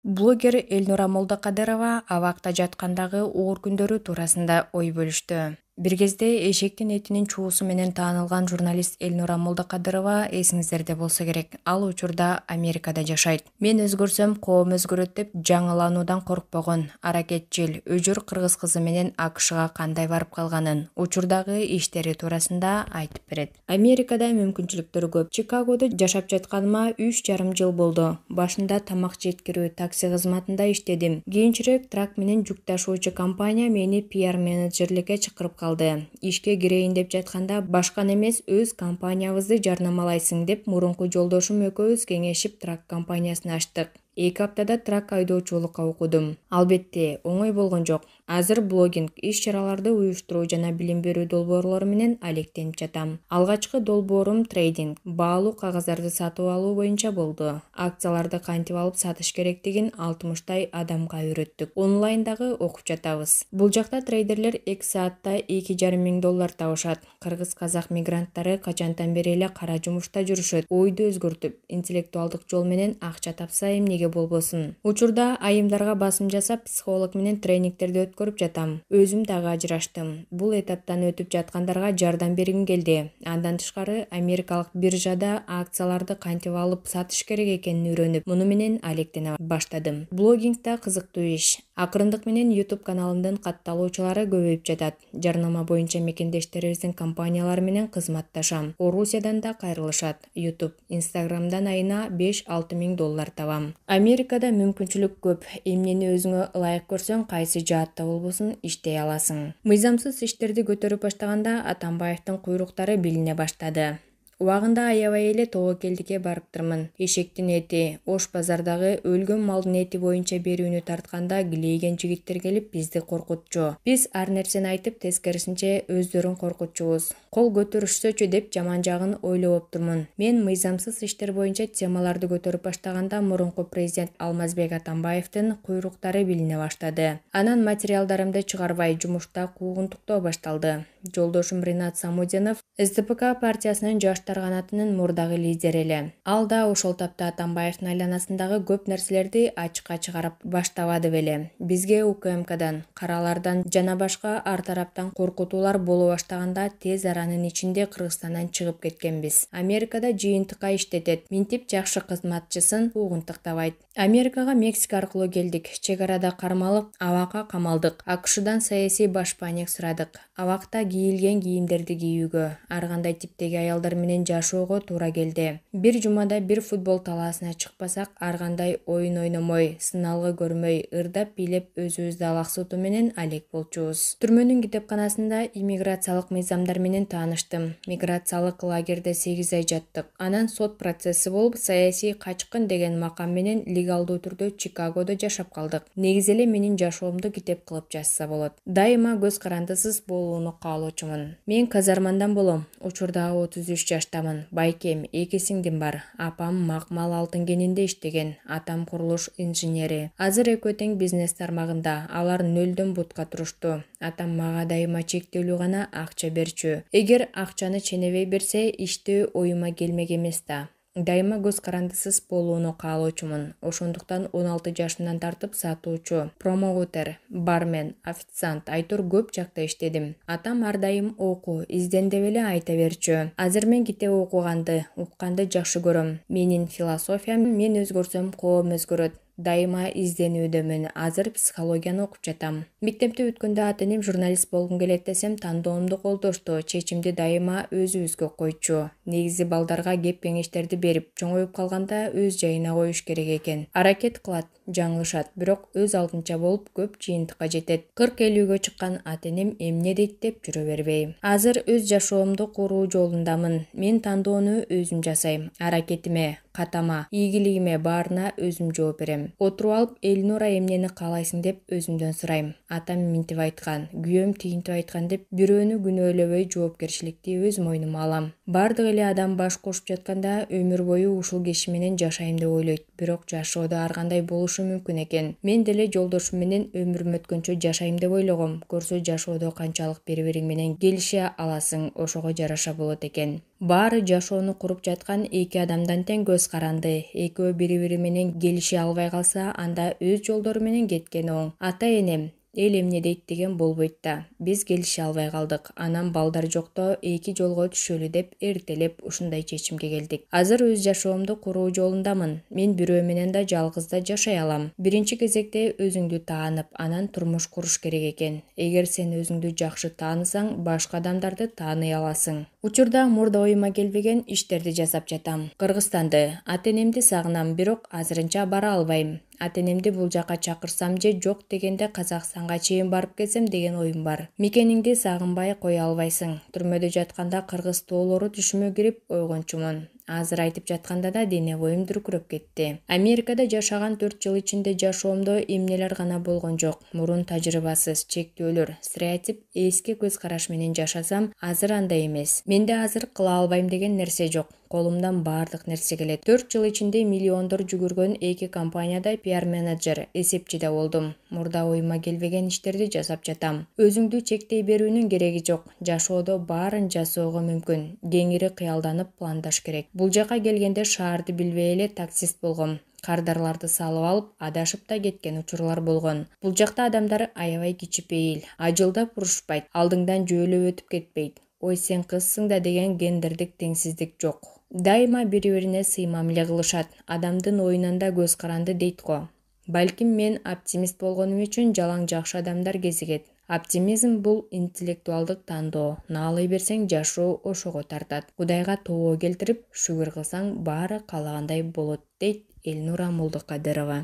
Блогер Эльнура Молдокадырова абакта жаткандагы оор күндөрү туурасында ой бөлүштү. Бир кезде эшектин этинин чуусу менен таанылган журналист Эльнура Молдокадырова эсиңиздерде болсо керек. Ал учурда Америкада жашайт. Мен өзгөрсөм, коом өзгөрөт деп жаңылануудан коркпогон, аракетчил, өжөр кыргыз кызы менен АКШга кандай барып калганын, учурдагы иштери туурасында айтып берет. Америкада мүмкүнчүлүктөр көп. Чикагодо жашап жатканыма 3,5 жыл болду. Башында тамак жеткирүү такси кызматында иштедим. Кийинчерээк трак менен жүк ташуучу компания мени PR менеджерликке чакырып калды. Ишке кирейин деп жатканда башкан эмес, өз компаниябызды жарнамалайсың деп мурунку жолдошум экөөбүз кеңешип трак компаниясын ачтык. 2 аптада трак айдоочулукка окудум. Албетте, оңой болгон жок. Азыр блогинг, иш-чараларды уюштуруу жана билим берүү долбоорлору менен алектенип жатам. Алгачкы долбоорум трейдинг, баалуу кагаздарды сатып алуу боюнча болду. Акцияларды кантип алып сатыш керектигин 60 адамга үйрөттүк. Онлайндагы окуп жатабыз. Бул жакта трейдерлер 2 саатта $2,500 табышат. Кыргыз-казак мигранттары качантан бери эле кара жумушта жүрүшөт. Ойду өзгөртүп, интеллектуалдык жол менен акча тапса эмнеге болбосун. Учурда айымдарга басым жасап, психолог менен тренингтерди өткөрүп жатам. Өзүм дагы ажыраштым. Бул этаптан өтүп жаткандарга жардам бергим келди. Андан тышкары америкалык биржада акцияларды кантип алып сатыш керек экенин үйрөнүп, муну менен алектене баштадым. Блогинг да кызыктуу иш. Акырындык менен YouTube каналымдын катталуучулары көбөйүп жатат. Жарнама боюнча мекендештерибиздин компаниялары менен кызматташам. Орусиядан да кайрылышат. YouTube, Instagram'дан айына $5-6 миң табам. Америкада мүмкүнчүлүк көп. Эмнени өзүңө ылайык көрсөң, кайсы жаатта болбосун иштей аласың. Мыйзамсыз иштерди көтөрүп баштаганда Атамбаевдин куйруктары билине баштады. Убагында аябай эле тобокелдикке барыптырмын. Эшектин эти, Ош базардагы өлгөн малдын эти боюнча берүүнү тартканда килейген жигиттер келип бизди коркутчу. Биз ар нерсени айтып, тескерисинче өздөрүн коркутчубуз. Кол көтөрүшсөчү деп жаман жагын ойлоп турмун. Мен мыйзамсыз иштер боюнча темаларды көтөрүп баштаганда мурунку президент Алмазбек Атамбаевдин куйруктары билине баштады. Анан материалдарымды чыгарбай, жумушта куугунтуктоо башталды. Жолдошум Ринат Самудинов СДПК партиясынын жаштар канатынын мурдагы лидери эле. Ал да ошол тапта Атамбаевдин айланасындагы көп нерселерди ачыкка чыгарып баштабады беле. Бизге УКМКдан, каралардан жана башка ар тараптан коркутуулар боло баштаганда тез аранын ичинде Кыргызстандан чыгып кеткенбиз. Америкада жыйынтыкка иштетет, минтип жакшы кызматчысын куугунтуктабайт. Америкага Мексика аркылуу келдик. Чек арада кармалып, абакка камалдык. АКШдан саясий башпаанек сурадык. Абакта кийилген кийимдерди кийүүгө, ар кандай типтеги аялдар менен жашоого туура келди. Бир жумада бир футбол талаасына чыкпасак, ар кандай оюн ойномой, сыналгы көрмөй, ырдап бийлеп өзүбүздү алаксытуу менен алек болчубуз. Түрмөнүн китепканасында иммиграциялык мыйзамдар менен тааныштым. Миграциялык лагерде 8 ай жаттык. Анан сот процесси болуп, саясий качкын деген макам менен легалдуу түрдө Чикагодо жашап калдык. Негизи эле менин жашоомду китеп кылып жазса болот. Дайыма көз карандысыз болууну каалоочумун. Мен казармандан болом. Учурда 33 жаштамын. Байкем, 2 сиңдим бар. Апам макмал алтын кенинде иштеген, атам курулуш инженери. Азыр экөө тең бизнес тармагында. Алар нөлдөн бутка турушту. Атам мага дайыма чектелүү гана акча берчү. Эгер акчаны ченебей берсе, ишти оюма келмек эмес да. Дайыма көз карандысыз болууну каалоочумун. Ошондуктан 16 жашымдан тартып сатуучу, промоутер, бармен, официант, айтор көп жакта иштедим. Атам ар дайым оку, изден деп эле айта берчү. Азыр мен китеп окуганды, укканды жакшы көрөм. Менин философиям: мен өзгөрсөм, коом өзгөрөт. Дайыма изденүүдөмүн. Азыр психологияны окуп жатам. Мектепте өткөндө ата-энем журналист болгум келет десем, тандоомду колдошту. Чечимди дайыма өзүбүзгө койчу. Негизи балдарга кеп кеңештерди берип, чоңоюп калганда өз жайына коюш керек экен. Аракет кылат, жаңылышат, бирок өз алдынча болуп көп жыйынтыкка жетет. 40-50гө чыккан ата-энем эмне дейт деп жүрө бербейм. Азыр өз жашоомду куруу жолундамын. Мен тандоону өзүм жасайм. Аракетиме, катама, ийгилигиме баарына өзүм жооп берем. Отуруп алып, Эльнура эмнени каалайсың деп өзүмдөн сурайм. Атам минтип айткан, күйөөм тигинтип айткан деп бирөөнү күнөөлөбөй жоопкерчиликти өз мойнума алам. Бардык эле адам баш кошуп жатканда өмүр бою ушул киши менен жашайм деп ойлойт. Бирок жашоодо ар кандай болушу мүмкүн экен. Мен деле жолдошум менен өмүрүм өткөнчө жашайм деп ойлогом. Көрсө жашоодо канчалык бири-бириң менен келише аласың, ошого жараша болот экен. Баары жашоону куруп жаткан эки адамдан тең көз каранды. Экөө бири-бири менен келише албай калса, анда өз жолдору менен кеткен оң. Ата-энем эл эмне дейт деген болбойт да. Биз келише албай калдык. Анан балдар жокто эки жолго түшөлү деп эртелеп ушундай чечимге келдик. Азыр өз жашоомду куруу жолундамын. Мен бирөө менен да жалгыз да жашай алам. Биринчи кезекте өзүңдү таанып, анан турмуш куруш керек экен. Эгер сен өзүңдү жакшы таанысаң, башка адамдарды тааный аласың. Учурда мурда оюма келбеген иштерди жасап жатам. Кыргызстанды, ата-энемди сагынам, бирок азырынча бара албайм. Ата-энемди бул жака чакырсам же жок дегенде Казакстанга чейин барып келсем деген оюм бар. Мекениңди сагынбай кое албайсың. Түрмөдө жатканда кыргыз тоолору түшүмө кирип ойгончумун. Азыр айтып жатканда да дене боюм дүркүрөп кетти. Америкада жашаган 4 жыл ичинде жашоомдо эмнелер гана болгон жок. Мурун тажрыйбасыз, чектөөлөр, стереотип, эски көз караш менен жашасам, азыр андай эмес. Менде азыр кыла албайм деген нерсе жок. Колумдан баардык нерсе келет. 4 жыл ичинде миллиондор жүгүргөн эки компанияда пиар менеджер, эсепчи да болдум. Мурда оюма келбеген иштерди жасап жатам. Өзүңдү чектей берүүнүн кереги жок. Жашоодо баарын жасоого мүмкүн. Кеңири кыялданып пландаш керек. Бул жака келгенде шаарды билбей эле таксист болгом. Кардарларды салып алып, адашып да кеткен учурлар болгон. Бул жакта адамдар аябай кичипейил, ажылдап урушпайт, алдыңдан жөөлөп өтүп кетпейт. Ой, сен кызсың да деген гендердик теңсиздик жок. Дайыма бири-бирине сый мамиле кылышат. Адамдын оюнан да көз каранды дейт го. Балким мен оптимист болгонум үчүн жалаң жакшы адамдар кезигет. Оптимизм бул интеллектуалдык тандоо. Наалай берсең жашоо ошого тартат. Кудайга тобо келтирип, шүгүр кылсаң баары каалагандай болот, дейт Элнура Молдокадырова.